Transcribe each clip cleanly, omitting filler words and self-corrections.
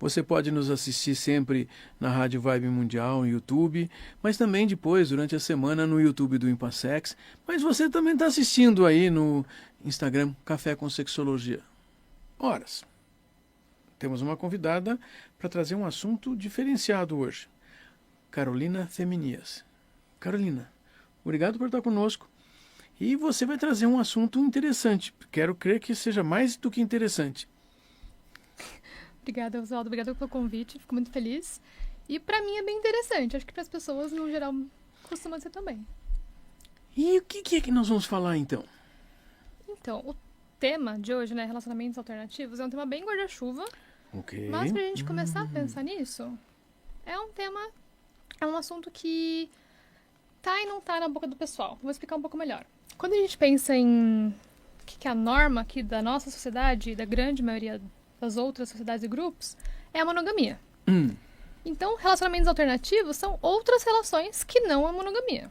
Você pode nos assistir sempre na Rádio Vibe Mundial, no YouTube, mas também depois, durante a semana, no YouTube do Impassex. Mas você também está assistindo aí no Instagram Café com Sexologia. Horas. Temos uma convidada para trazer um assunto diferenciado hoje. Carolina Feminias. Carolina, obrigado por estar conosco. E você vai trazer um assunto interessante. Quero crer que seja mais do que interessante. Obrigada, Oswaldo. Obrigada pelo convite. Fico muito feliz. E para mim é bem interessante. Acho que para as pessoas, no geral, costuma ser também. E o que é que nós vamos falar, então? Então, o tema de hoje, né, relacionamentos alternativos, é um tema bem guarda-chuva. Ok. Mas pra gente começar a pensar nisso, é um assunto que tá e não tá na boca do pessoal. Vou explicar um pouco melhor. Quando a gente pensa em o que é a norma aqui da nossa sociedade e da grande maioria das outras sociedades e grupos, é a monogamia. Então, relacionamentos alternativos são outras relações que não a monogamia.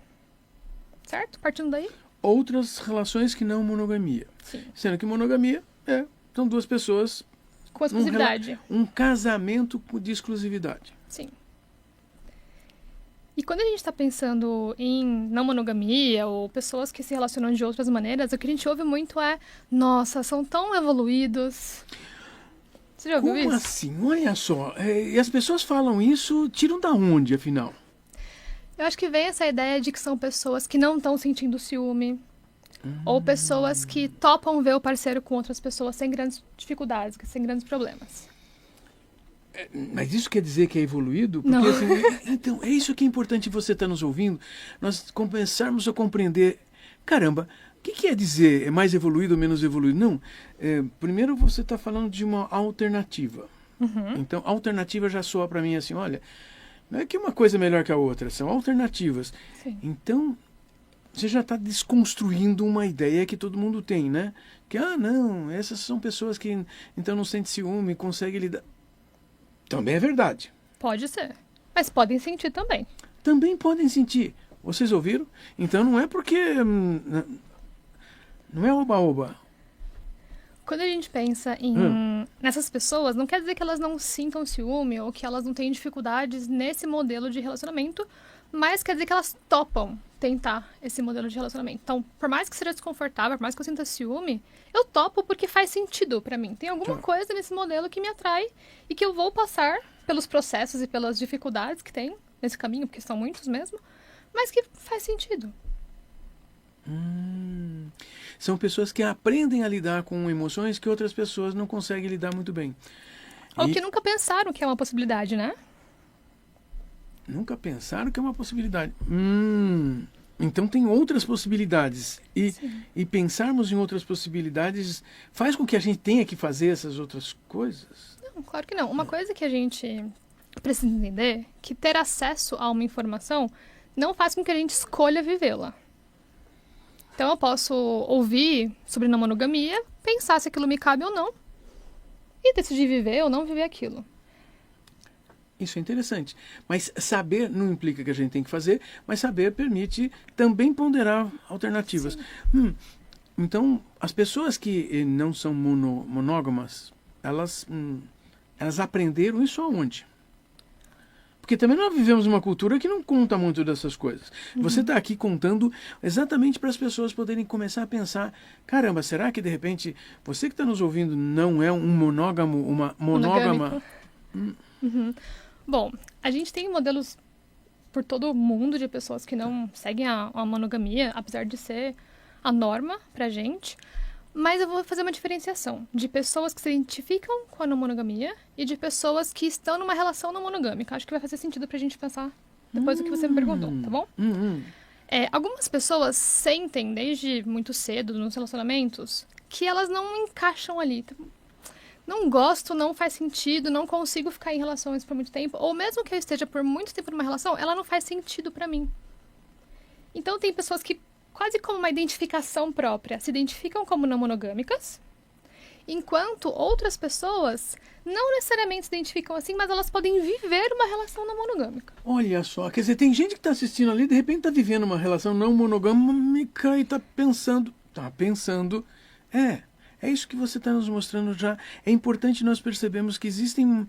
Certo? Partindo daí? Outras relações que não monogamia. Sim. Sendo que monogamia são duas pessoas... Com exclusividade. Um casamento de exclusividade. Sim. E quando a gente está pensando em não monogamia ou pessoas que se relacionam de outras maneiras, o que a gente ouve muito é: nossa, são tão evoluídos. Você já ouviu isso? Como assim? Olha só. E as pessoas falam isso, tiram da onde, afinal? Eu acho que vem essa ideia de que são pessoas que não estão sentindo ciúme. Ou pessoas que topam ver o parceiro com outras pessoas sem grandes dificuldades, sem grandes problemas. Mas isso quer dizer que é evoluído? Porque, Não. assim, então, é isso que é importante você estar nos ouvindo. Nós começarmos a compreender. Caramba, o que quer dizer é mais evoluído ou menos evoluído? Não. Primeiro você está falando de uma alternativa. Então, alternativa já soa para mim assim, olha, não é que uma coisa é melhor que a outra, são alternativas. Sim. Então, você já está desconstruindo uma ideia que todo mundo tem, né? Que, não, essas são pessoas que então não sentem ciúme, conseguem lidar. Também é verdade. Pode ser. Mas podem sentir também. Também podem sentir. Vocês ouviram? Então não é porque... não é oba-oba. Quando a gente pensa nessas pessoas, não quer dizer que elas não sintam ciúme ou que elas não têm dificuldades nesse modelo de relacionamento, mas quer dizer que elas topam tentar esse modelo de relacionamento. Então, por mais que seja desconfortável, por mais que eu sinta ciúme, eu topo porque faz sentido pra mim. Tem alguma coisa nesse modelo que me atrai e que eu vou passar pelos processos e pelas dificuldades que tem nesse caminho, porque são muitos mesmo, mas que faz sentido. São pessoas que aprendem a lidar com emoções que outras pessoas não conseguem lidar muito bem. Ou que nunca pensaram que é uma possibilidade, né? Nunca pensaram que é uma possibilidade. Então tem outras possibilidades. E pensarmos em outras possibilidades faz com que a gente tenha que fazer essas outras coisas? Não, claro que não. Uma coisa que a gente precisa entender é que ter acesso a uma informação não faz com que a gente escolha vivê-la. Então eu posso ouvir sobre não monogamia, pensar se aquilo me cabe ou não, e decidir viver ou não viver aquilo. Isso é interessante. Mas saber não implica que a gente tem que fazer, mas saber permite também ponderar alternativas. Então, as pessoas que não são monógamas, elas aprenderam isso aonde? Porque também nós vivemos uma cultura que não conta muito dessas coisas. Você está aqui contando exatamente para as pessoas poderem começar a pensar: caramba, será que de repente você que está nos ouvindo não é um monógamo, uma monógama? Bom, a gente tem modelos por todo o mundo de pessoas que não seguem a monogamia, apesar de ser a norma pra gente. Mas eu vou fazer uma diferenciação de pessoas que se identificam com a não monogamia e de pessoas que estão numa relação não monogâmica. Acho que vai fazer sentido pra gente pensar depois do que você me perguntou, tá bom? Algumas pessoas sentem desde muito cedo nos relacionamentos que elas não encaixam ali. Não gosto, não faz sentido, não consigo ficar em relações por muito tempo. Ou mesmo que eu esteja por muito tempo numa relação, ela não faz sentido pra mim. Então tem pessoas que, quase como uma identificação própria, se identificam como não monogâmicas, enquanto outras pessoas não necessariamente se identificam assim, mas elas podem viver uma relação não monogâmica. Olha só, quer dizer, tem gente que está assistindo ali, de repente está vivendo uma relação não monogâmica e está pensando, é isso que você está nos mostrando já. É importante nós percebermos que existem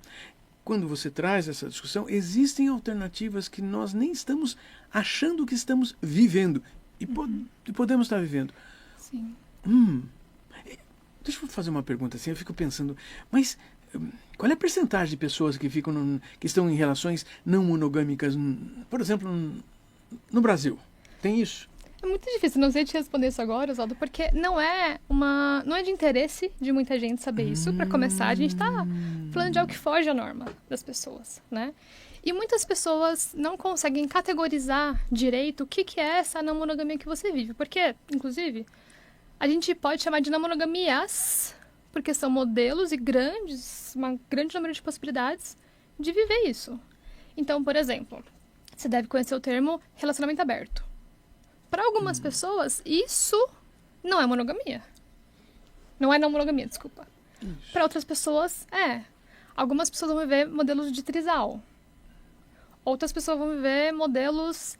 quando você traz essa discussão, existem alternativas que nós nem estamos achando que estamos vivendo. E podemos estar vivendo. Sim. Deixa eu fazer uma pergunta assim, eu fico pensando, mas qual é a percentagem de pessoas que que estão em relações não monogâmicas, por exemplo, no Brasil? Tem isso? É muito difícil, não sei te responder isso agora, Oswaldo, porque não é de interesse de muita gente saber isso. Para começar, a gente está falando de algo que foge à norma das pessoas, né? E muitas pessoas não conseguem categorizar direito o que é essa não monogamia que você vive, porque, inclusive, a gente pode chamar de não monogamias, porque são modelos e uma grande número de possibilidades de viver isso. Então, por exemplo, você deve conhecer o termo relacionamento aberto. Para algumas pessoas, isso não é monogamia. Não é não monogamia, desculpa. Para outras pessoas, é. Algumas pessoas vão viver modelos de trisal. Outras pessoas vão viver modelos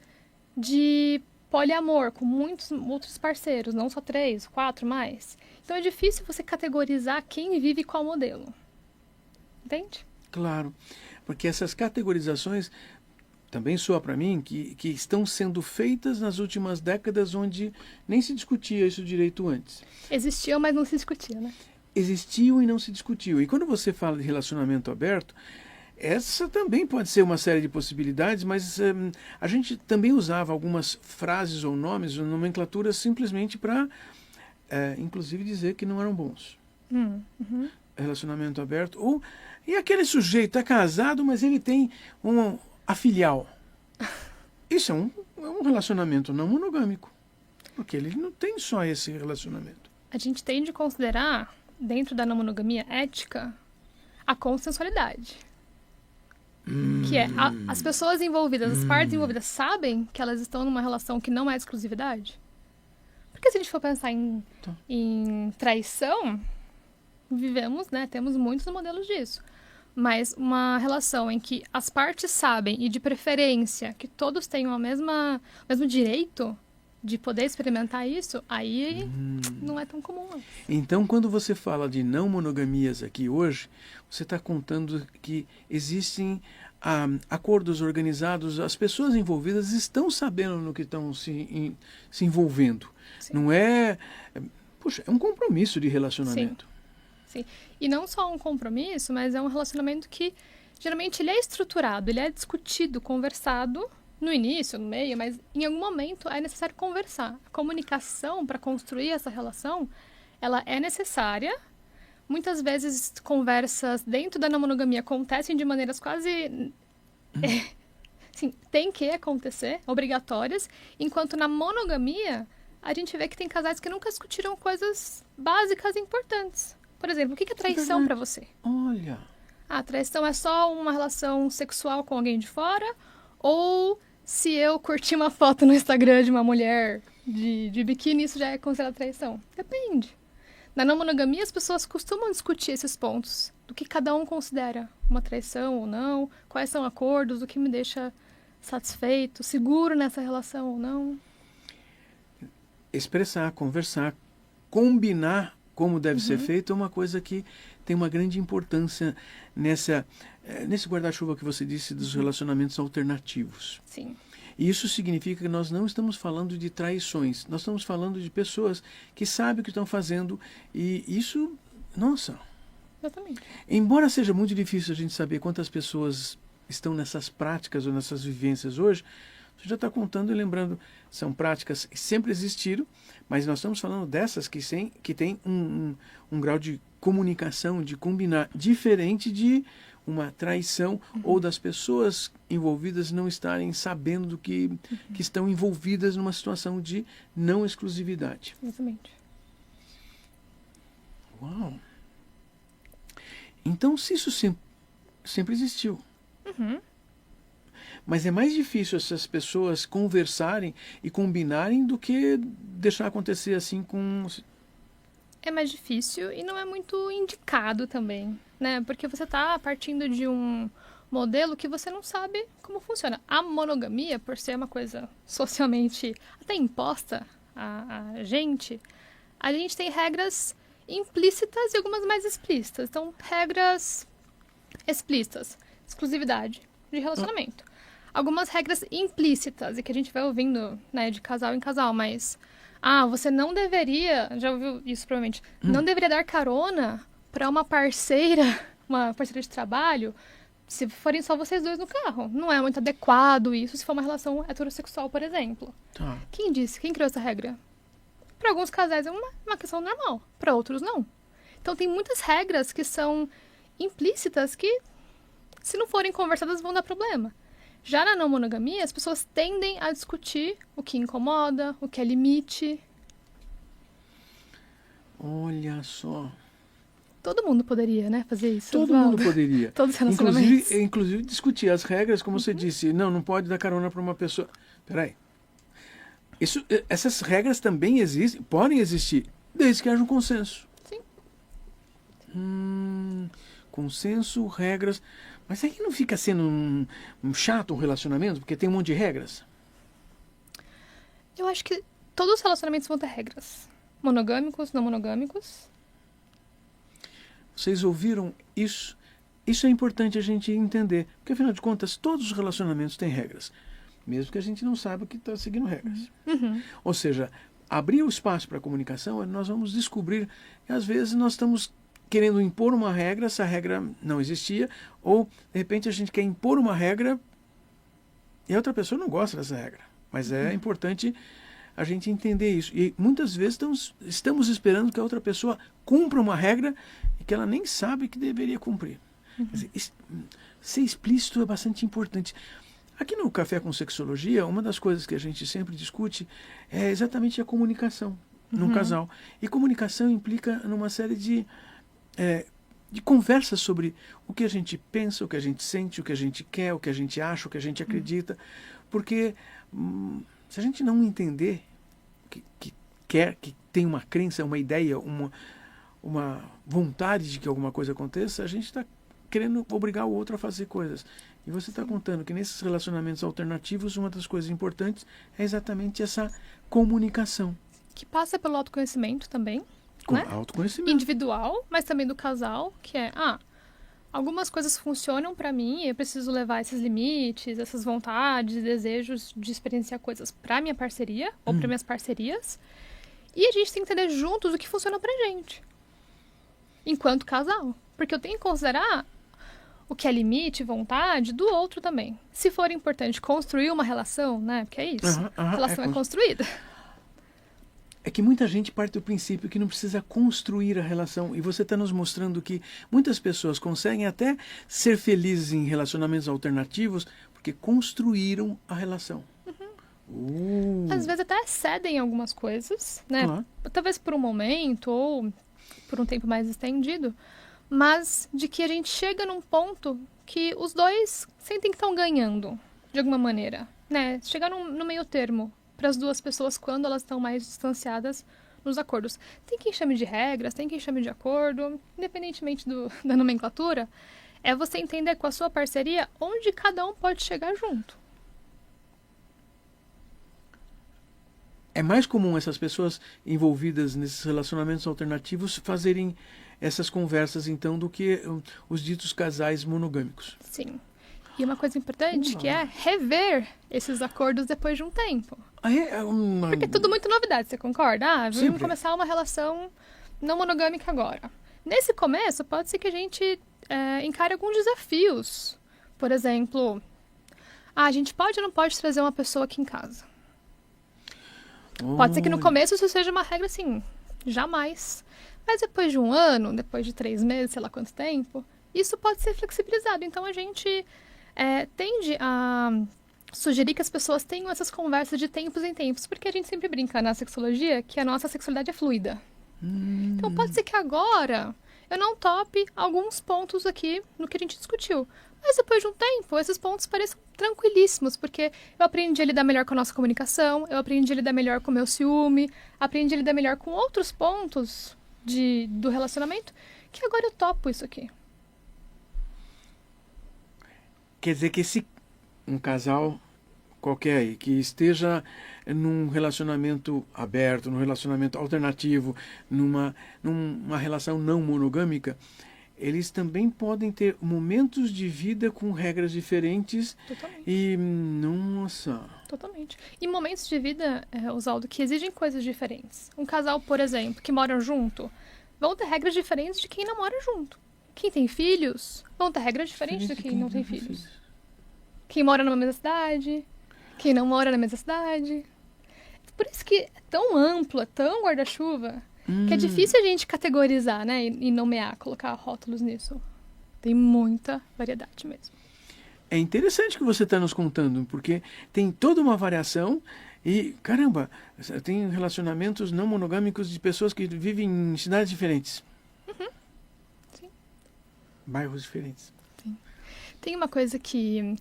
de poliamor, com muitos outros parceiros, não só 3, 4, mais. Então é difícil você categorizar quem vive qual modelo. Entende? Claro, porque essas categorizações também soa para mim que estão sendo feitas nas últimas décadas, onde nem se discutia isso direito antes. Existiam, mas não se discutia, né? Existiu e não se discutiu. E quando você fala de relacionamento aberto, essa também pode ser uma série de possibilidades, mas a gente também usava algumas frases ou nomes ou nomenclaturas simplesmente para, inclusive, dizer que não eram bons. Relacionamento aberto. E aquele sujeito é casado, mas ele tem a filial. Isso é um relacionamento não monogâmico, porque ele não tem só esse relacionamento. A gente tem de considerar, dentro da não monogamia ética, a consensualidade. Que é, as pessoas envolvidas, as partes envolvidas, sabem que elas estão numa relação que não é exclusividade? Porque se a gente for pensar em traição, vivemos, né, temos muitos modelos disso. Mas uma relação em que as partes sabem, e de preferência, que todos tenham o mesmo direito de poder experimentar isso, aí não é tão comum. Então, quando você fala de não monogamias aqui hoje, você está contando que existem acordos organizados, as pessoas envolvidas estão sabendo no que estão se envolvendo. Sim. Não é... Puxa, é um compromisso de relacionamento. Sim. E não só um compromisso, mas é um relacionamento que, geralmente, ele é estruturado, ele é discutido, conversado, no início, no meio, mas em algum momento é necessário conversar. A comunicação para construir essa relação, ela é necessária. Muitas vezes, conversas dentro da não monogamia acontecem de maneiras quase... Sim, tem que acontecer, obrigatórias, enquanto na monogamia, a gente vê que tem casais que nunca discutiram coisas básicas e importantes. Por exemplo, o que é traição para você? Olha... A traição é só uma relação sexual com alguém de fora? Ou se eu curti uma foto no Instagram de uma mulher de biquíni, isso já é considerado traição? Depende. Na não monogamia, as pessoas costumam discutir esses pontos. Do que cada um considera uma traição ou não, quais são acordos, o que me deixa satisfeito, seguro nessa relação ou não. Expressar, conversar, combinar como deve ser feito é uma coisa que tem uma grande importância nesse guarda-chuva que você disse dos relacionamentos alternativos. Sim. E isso significa que nós não estamos falando de traições, nós estamos falando de pessoas que sabem o que estão fazendo e isso, nossa... Exatamente. Embora seja muito difícil a gente saber quantas pessoas estão nessas práticas ou nessas vivências hoje, você já está contando e lembrando, são práticas que sempre existiram, mas nós estamos falando dessas que têm um grau de comunicação, de combinar, diferente de uma traição ou das pessoas envolvidas não estarem sabendo do que estão envolvidas numa situação de não exclusividade. Exatamente. Uau! Então, se isso sempre existiu. Mas é mais difícil essas pessoas conversarem e combinarem do que deixar acontecer assim com... É mais difícil e não é muito indicado também, né? Porque você está partindo de um modelo que você não sabe como funciona. A monogamia, por ser uma coisa socialmente até imposta a gente tem regras implícitas e algumas mais explícitas. Então, regras explícitas. exclusividade de relacionamento. Algumas regras implícitas, e que a gente vai ouvindo, né, de casal em casal, mas... você não deveria, já ouviu isso provavelmente, não deveria dar carona para uma parceira de trabalho, se forem só vocês dois no carro. Não é muito adequado isso se for uma relação heterossexual, por exemplo. Tá. Quem disse? Quem criou essa regra? Para alguns casais é uma questão normal, para outros não. Então tem muitas regras que são implícitas que, se não forem conversadas, vão dar problema. Já na não monogamia, as pessoas tendem a discutir o que incomoda, o que é limite. Olha só. Todo mundo poderia, né, fazer isso. Todo mundo poderia. Todos os relacionamentos. Inclusive discutir as regras, como você disse. Não pode dar carona para uma pessoa. Peraí. Essas regras também existem, podem existir, desde que haja um consenso. Sim. Consenso, regras. Mas aí não fica sendo um chato um relacionamento, porque tem um monte de regras? Eu acho que todos os relacionamentos vão ter regras. Monogâmicos, não monogâmicos. Vocês ouviram isso? Isso é importante a gente entender. Porque, afinal de contas, todos os relacionamentos têm regras. Mesmo que a gente não saiba que está seguindo regras. Ou seja, abrir o espaço para a comunicação, nós vamos descobrir que, às vezes, nós estamos querendo impor uma regra, essa regra não existia, ou, de repente, a gente quer impor uma regra e a outra pessoa não gosta dessa regra. Mas é importante a gente entender isso. E muitas vezes estamos esperando que a outra pessoa cumpra uma regra e que ela nem sabe que deveria cumprir. Quer dizer, ser explícito é bastante importante. Aqui no Café com Sexologia, uma das coisas que a gente sempre discute é exatamente a comunicação num casal. E comunicação implica numa série de conversas sobre o que a gente pensa, o que a gente sente, o que a gente quer, o que a gente acha, o que a gente acredita. Porque se a gente não entender que tem uma crença, uma ideia, uma vontade de que alguma coisa aconteça, a gente está querendo obrigar o outro a fazer coisas. E você está contando que nesses relacionamentos alternativos, uma das coisas importantes é exatamente essa comunicação. Que passa pelo autoconhecimento também. Com né? autoconhecimento. Individual, mas também do casal, que é, algumas coisas funcionam pra mim, eu preciso levar esses limites, essas vontades, desejos de experienciar coisas pra minha parceria, ou pra minhas parcerias, e a gente tem que entender juntos o que funciona pra gente, enquanto casal. Porque eu tenho que considerar o que é limite, vontade, do outro também. Se for importante construir uma relação, né, porque é isso, a relação é construída. É que muita gente parte do princípio que não precisa construir a relação. E você está nos mostrando que muitas pessoas conseguem até ser felizes em relacionamentos alternativos porque construíram a relação. Às vezes até cedem algumas coisas, né? Claro. Talvez por um momento ou por um tempo mais estendido. Mas de que a gente chega num ponto que os dois sentem que estão ganhando, de alguma maneira. Né? Chegar no meio termo. Para as duas pessoas quando elas estão mais distanciadas nos acordos. Tem quem chame de regras, tem quem chame de acordo, independentemente da nomenclatura, é você entender com a sua parceria onde cada um pode chegar junto. É mais comum essas pessoas envolvidas nesses relacionamentos alternativos fazerem essas conversas, então, do que os ditos casais monogâmicos. Sim. E uma coisa importante que é rever esses acordos depois de um tempo. Porque é tudo muito novidade, você concorda? Vamos começar uma relação não monogâmica agora. Nesse começo, pode ser que a gente encare alguns desafios. Por exemplo, a gente pode ou não pode trazer uma pessoa aqui em casa? Pode ser que no começo isso seja uma regra assim, jamais. Mas depois de um ano, depois de 3 meses, sei lá quanto tempo, isso pode ser flexibilizado. Então a gente tende a sugerir que as pessoas tenham essas conversas de tempos em tempos, porque a gente sempre brinca na sexologia que a nossa sexualidade é fluida. Então pode ser que agora eu não tope alguns pontos aqui no que a gente discutiu, mas depois de um tempo esses pontos pareçam tranquilíssimos, porque eu aprendi a lidar melhor com a nossa comunicação, eu aprendi a lidar melhor com o meu ciúme, aprendi a lidar melhor com outros pontos do relacionamento, que agora eu topo isso aqui. Quer dizer que se um casal qualquer aí, que esteja num relacionamento aberto, num relacionamento alternativo, numa relação não monogâmica, eles também podem ter momentos de vida com regras diferentes. Totalmente. E, nossa... Totalmente. E momentos de vida, Oswaldo, que exigem coisas diferentes. Um casal, por exemplo, que moram junto, vão ter regras diferentes de quem não mora junto. Quem tem filhos, vão ter regras diferentes de quem não tem filhos. Quem mora na mesma cidade, quem não mora na mesma cidade. Por isso que é tão amplo, é tão guarda-chuva, que é difícil a gente categorizar, né? E nomear, colocar rótulos nisso. Tem muita variedade mesmo. É interessante que você está nos contando, porque tem toda uma variação e, caramba, tem relacionamentos não monogâmicos de pessoas que vivem em cidades diferentes. Sim. Bairros diferentes. Sim. Tem uma coisa que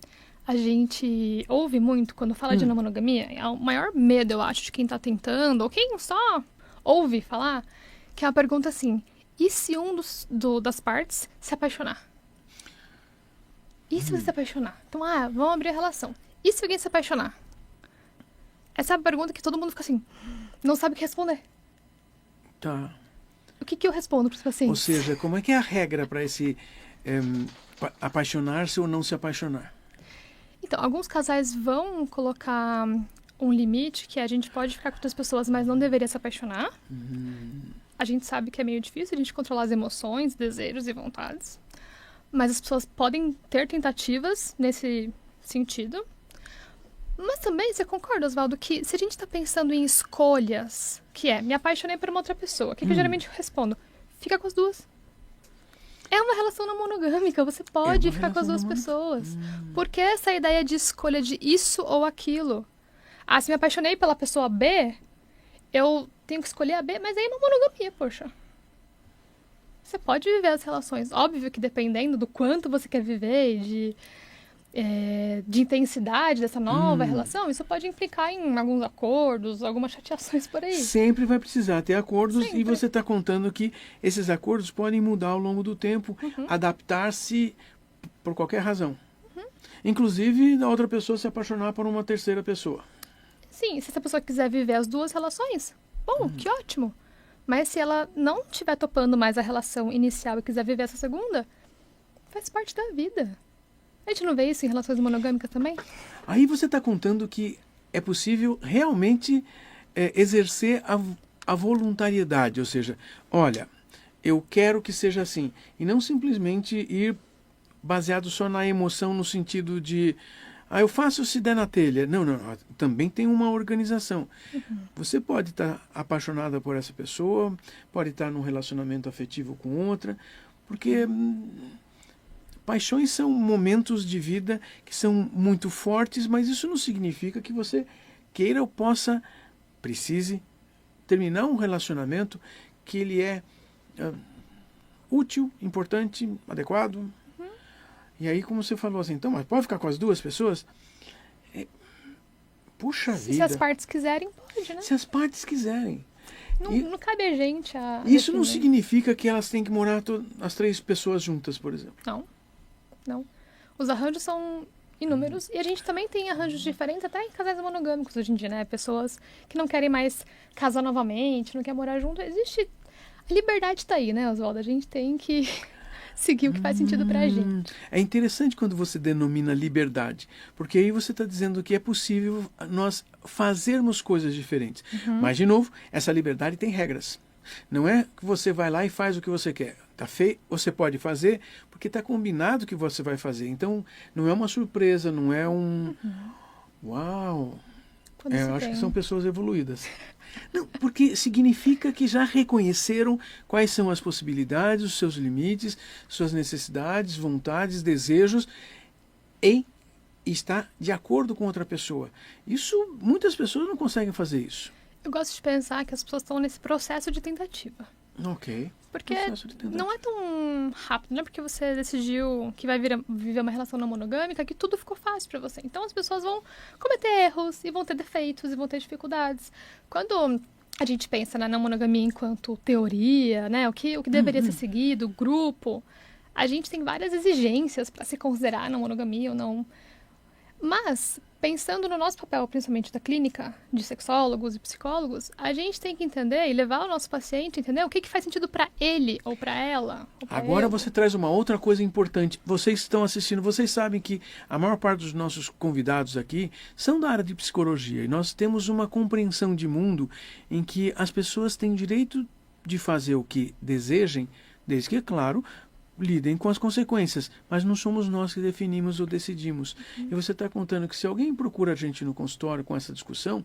a gente ouve muito quando fala de não monogamia, é o maior medo, eu acho, de quem está tentando, ou quem só ouve falar, que é a pergunta assim, e se um das partes se apaixonar? E se você se apaixonar? Então, vamos abrir a relação. E se alguém se apaixonar? Essa é a pergunta que todo mundo fica assim, não sabe o que responder. Tá. O que eu respondo para os pacientes? Ou seja, como é que é a regra para esse apaixonar-se ou não se apaixonar? Então, alguns casais vão colocar um limite que a gente pode ficar com outras pessoas, mas não deveria se apaixonar. A gente sabe que é meio difícil a gente controlar as emoções, desejos e vontades. Mas as pessoas podem ter tentativas nesse sentido. Mas também, você concorda, Oswaldo, que se a gente está pensando em escolhas, que é, me apaixonei por uma outra pessoa, o que eu geralmente respondo? Fica com as duas. É uma relação não monogâmica, você pode ficar com as duas pessoas. Porque essa ideia de escolha de isso ou aquilo. Se me apaixonei pela pessoa B, eu tenho que escolher a B, mas aí é uma monogamia, poxa. Você pode viver as relações. Óbvio que dependendo do quanto você quer viver e de intensidade dessa nova relação, isso pode implicar em alguns acordos, algumas chateações por aí. Sempre vai precisar ter acordos. Sempre. E você está contando que esses acordos podem mudar ao longo do tempo, adaptar-se por qualquer razão. Inclusive, a outra pessoa se apaixonar por uma terceira pessoa. Sim, se essa pessoa quiser viver as duas relações, bom, que ótimo. Mas se ela não estiver topando mais a relação inicial e quiser viver essa segunda, faz parte da vida. A gente não vê isso em relações monogâmicas também? Aí você está contando que é possível realmente exercer a voluntariedade, ou seja, olha, eu quero que seja assim, e não simplesmente ir baseado só na emoção no sentido de eu faço se der na telha. Não, também tem uma organização. Você pode estar apaixonada por essa pessoa, pode estar num relacionamento afetivo com outra, porque paixões são momentos de vida que são muito fortes, mas isso não significa que você queira ou precise terminar um relacionamento que ele é útil, importante, adequado. E aí, como você falou assim, então, mas pode ficar com as duas pessoas? Puxa vida. Se as partes quiserem, pode, né? Se as partes quiserem. Não cabe a gente a... Isso não significa que elas têm que morar as três pessoas juntas, por exemplo. Não. Os arranjos são inúmeros e a gente também tem arranjos diferentes até em casais monogâmicos hoje em dia, né? Pessoas que não querem mais casar novamente, não querem morar junto. Existe... A liberdade está aí, né, Oswaldo? A gente tem que seguir o que faz sentido pra gente. É interessante quando você denomina liberdade, porque aí você está dizendo que é possível nós fazermos coisas diferentes. Mas, de novo, essa liberdade tem regras. Não é que você vai lá e faz o que você quer. Tá feio, você pode fazer porque está combinado que você vai fazer. Então, não é uma surpresa, não é um... Uau! Eu acho que são pessoas evoluídas. Não, porque significa que já reconheceram quais são as possibilidades, os seus limites, suas necessidades, vontades, desejos e está de acordo com outra pessoa. Isso, muitas pessoas não conseguem fazer isso. Eu gosto de pensar que as pessoas estão nesse processo de tentativa. Ok. Porque não é tão rápido, não é porque você decidiu que vai viver uma relação não monogâmica que tudo ficou fácil para você. Então as pessoas vão cometer erros e vão ter defeitos e vão ter dificuldades. Quando a gente pensa na não monogamia enquanto teoria, né, o que deveria ser seguido, grupo, a gente tem várias exigências para se considerar não monogamia ou não. Mas, pensando no nosso papel, principalmente da clínica, de sexólogos e psicólogos, a gente tem que entender e levar o nosso paciente a entender o que faz sentido para ele ou para ela. Ou pra Agora ela. você traz uma outra coisa importante. Vocês que estão assistindo, vocês sabem que a maior parte dos nossos convidados aqui são da área de psicologia. E nós temos uma compreensão de mundo em que as pessoas têm direito de fazer o que desejem, desde que, é claro, lidem com as consequências, mas não somos nós que definimos ou decidimos. E você está contando que se alguém procura a gente no consultório com essa discussão,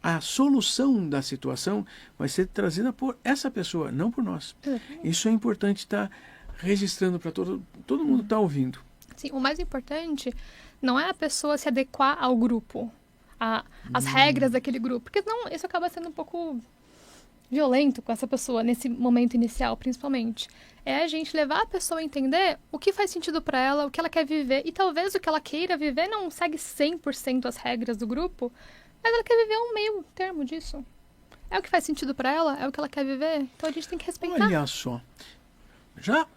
a solução da situação vai ser trazida por essa pessoa, não por nós. Isso é importante estar registrando para todo mundo estar ouvindo. Sim, o mais importante não é a pessoa se adequar ao grupo, às regras daquele grupo, porque não, isso acaba sendo um pouco violento com essa pessoa, nesse momento inicial, principalmente. É a gente levar a pessoa a entender o que faz sentido para ela, o que ela quer viver, e talvez o que ela queira viver não segue 100% as regras do grupo, mas ela quer viver um meio termo disso. É o que faz sentido para ela, é o que ela quer viver, então a gente tem que respeitar. Olha só, já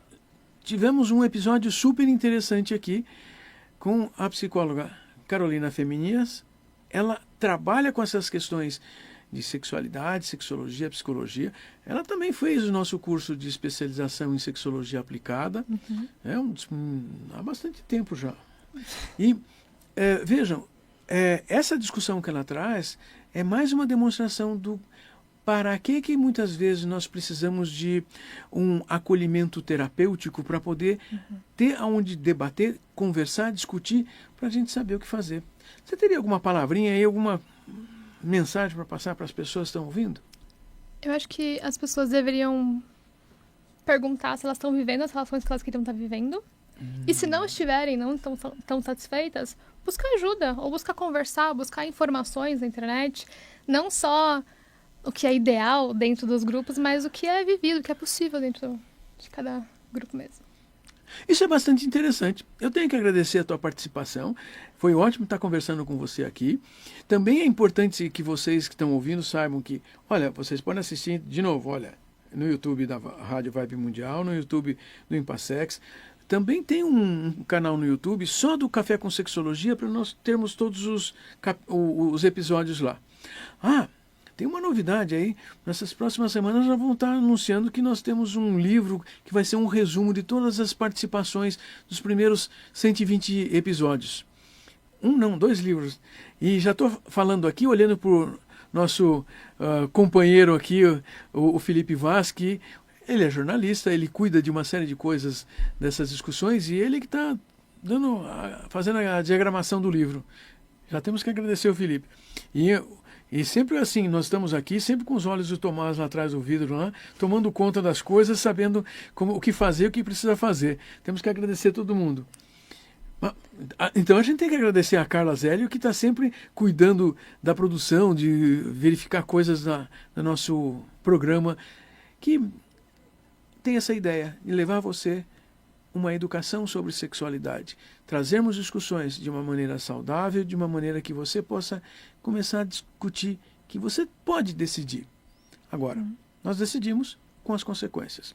tivemos um episódio super interessante aqui com a psicóloga Carolina Feminias. Ela trabalha com essas questões de sexualidade, sexologia, psicologia. Ela também fez o nosso curso de especialização em sexologia aplicada, há bastante tempo já. E vejam, essa discussão que ela traz é mais uma demonstração do para que muitas vezes nós precisamos de um acolhimento terapêutico para poder ter aonde debater, conversar, discutir, para a gente saber o que fazer. Você teria alguma palavrinha aí, alguma mensagem para passar para as pessoas que estão ouvindo? Eu acho que as pessoas deveriam perguntar se elas estão vivendo as relações que elas queriam estar vivendo. E se não estiverem, não estão tão satisfeitas, buscar ajuda, ou buscar conversar, buscar informações na internet. Não só o que é ideal dentro dos grupos, mas o que é vivido, o que é possível dentro de cada grupo mesmo. Isso é bastante interessante. Eu tenho que agradecer a tua participação. Foi ótimo estar conversando com você aqui. Também é importante que vocês que estão ouvindo saibam que, olha, vocês podem assistir de novo, olha, no YouTube da Rádio Vibe Mundial, no YouTube do Impassex. Também tem um canal no YouTube só do Café com Sexologia para nós termos todos os episódios lá. Tem uma novidade aí. Nessas próximas semanas nós vamos estar anunciando que nós temos um livro que vai ser um resumo de todas as participações dos primeiros 120 episódios. 2 livros. E já estou falando aqui, olhando para o nosso companheiro aqui, o Felipe Vaz, que ele é jornalista, ele cuida de uma série de coisas dessas discussões e ele que está fazendo a diagramação do livro. Já temos que agradecer o Felipe. E sempre assim, nós estamos aqui, sempre com os olhos do Tomás lá atrás do vidro, lá, tomando conta das coisas, sabendo o que fazer, o que precisa fazer. Temos que agradecer todo mundo. Então a gente tem que agradecer a Carla Zélio, que está sempre cuidando da produção, de verificar coisas no nosso programa, que tem essa ideia de levar você uma educação sobre sexualidade. Trazermos discussões de uma maneira saudável, de uma maneira que você possa começar a discutir, que você pode decidir. Agora, nós decidimos com as consequências.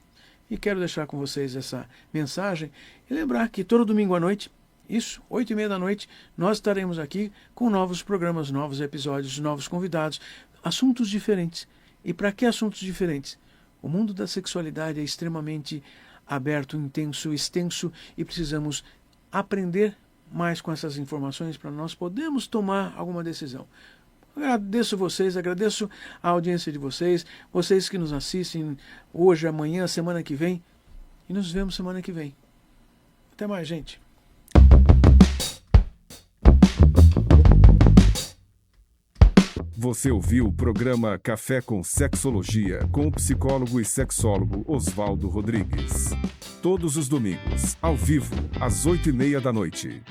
E quero deixar com vocês essa mensagem e lembrar que todo domingo à noite, 8h30 da noite, nós estaremos aqui com novos programas, novos episódios, novos convidados, assuntos diferentes. E para que assuntos diferentes? O mundo da sexualidade é extremamente aberto, intenso, extenso e precisamos aprender mais com essas informações para nós podermos tomar alguma decisão. Agradeço vocês, agradeço a audiência de vocês, vocês que nos assistem hoje, amanhã, semana que vem, e nos vemos semana que vem. Até mais, gente. Você ouviu o programa Café com Sexologia, com o psicólogo e sexólogo Oswaldo Rodrigues. Todos os domingos, ao vivo, às 8h30 da noite.